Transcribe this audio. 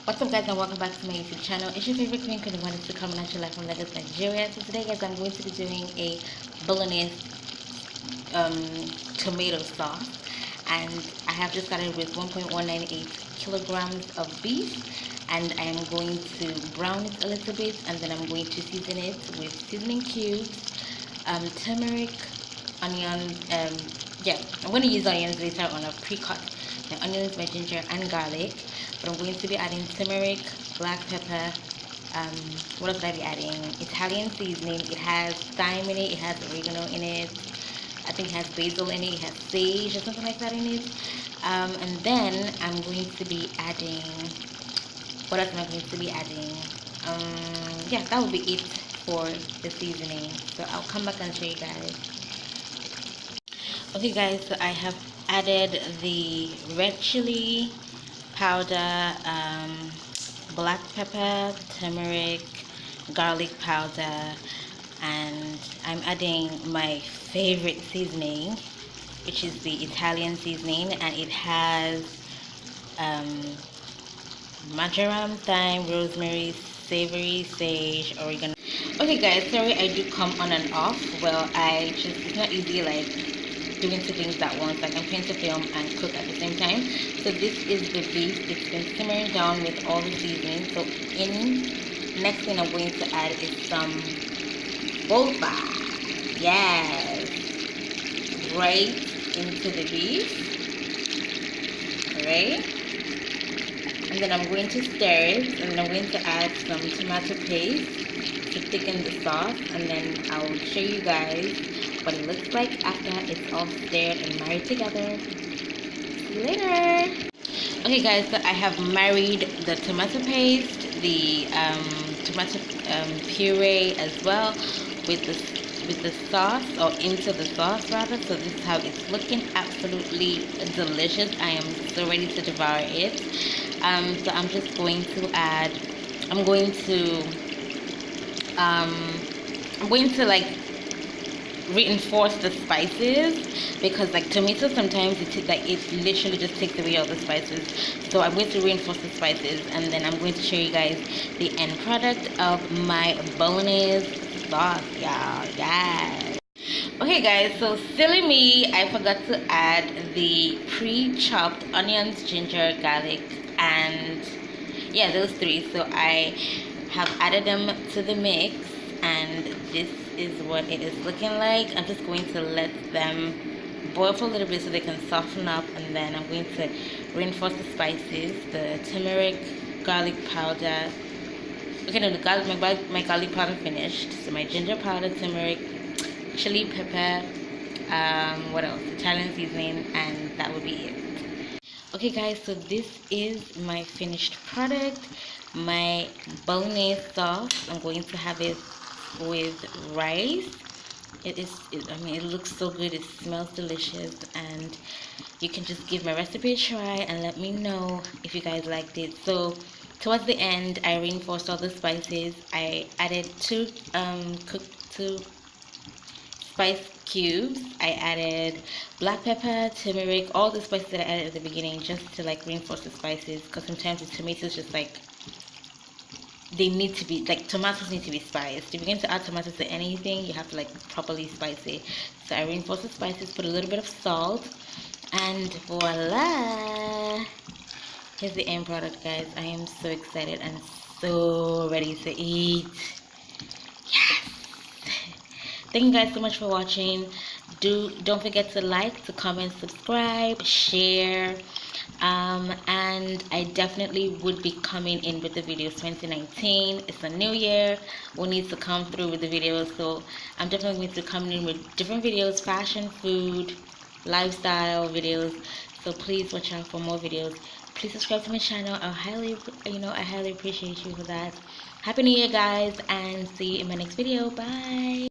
What's up, guys, and welcome back to my YouTube channel. It's your favorite queen who wanted to come natural life from Lagos, Nigeria. So today, guys, I'm going to be doing a Bolognese tomato sauce, and I have just started with 1.198 kilograms of beef, and I am going to brown it a little bit, and then I'm going to season it with seasoning cubes, turmeric, onion. Yeah, I'm going to use onions later on. I've pre-cut my onions, my ginger, and garlic. But I'm going to be adding turmeric, black pepper. What else would I be adding? Italian seasoning. It has thyme in it. It has oregano in it. I think it has basil in it. It has sage or something like that in it. And then I'm going to be adding. What else am I going to be adding? Yeah, that will be it for the seasoning. So I'll come back and show you guys. Okay, guys. So I have added the red chili powder, black pepper, turmeric, garlic powder, and I'm adding my favorite seasoning, which is the Italian seasoning, and it has marjoram, thyme, rosemary, savory, sage, oregano. Okay, guys, sorry I do come on and off. Well, it's not easy like doing two things at once. Like, I'm trying to film and cook at the same time. So this is the beef. It's been simmering down with all the seasonings. So next thing I'm going to add is some boba. Yes, right into the beef. Right, and then I'm going to stir it, and then I'm going to add some tomato paste to thicken the sauce, and then I'll show you guys what it looks like after it's all stirred and married together. See you later. Okay, guys, so I have married the tomato paste, the tomato puree as well with the sauce, or into the sauce rather. So this is how it's looking. Absolutely delicious. I am so ready to devour it. So I'm just going to add. I'm going to like reinforce the spices, because like tomatoes sometimes it literally just takes away all the spices. So I'm going to reinforce the spices, and then I'm going to show you guys the end product of my Bolognese sauce, y'all. Yes. Okay, guys, so silly me, I forgot to add the pre-chopped onions, ginger, garlic, and yeah, those three. So I have added them to the mix, and this is what it is looking like. I'm just going to let them boil for a little bit so they can soften up, and then I'm going to reinforce the spices, the turmeric, garlic powder. Okay, no, my garlic powder finished. So my ginger powder, turmeric, chili pepper, what else? Italian seasoning, and that would be it. Okay, guys, so this is my finished product, my Bolognese sauce. I'm going to have it with rice. I mean, it looks so good. It smells delicious, and you can just give my recipe a try and let me know if you guys liked it. So towards the end, I reinforced all the spices. I added two spice cubes. I added black pepper, turmeric, all the spices that I added at the beginning, just to like reinforce the spices, because sometimes the tomatoes just like, they need to be, like, tomatoes need to be spiced. If you're going to add tomatoes to anything, you have to like properly spice it. So I reinforced the spices, put a little bit of salt, and voila, here's the end product, guys. I am so excited and so ready to eat. Yes. Thank you guys so much for watching. Don't forget to like, to comment, subscribe, share. And I definitely would be coming in with the videos 2019. It's a new year. We need to come through with the videos. So I'm definitely going to be coming in with different videos, fashion, food, lifestyle videos. So please watch out for more videos. Please subscribe to my channel. I highly appreciate you for that. Happy New Year, guys, and see you in my next video. Bye.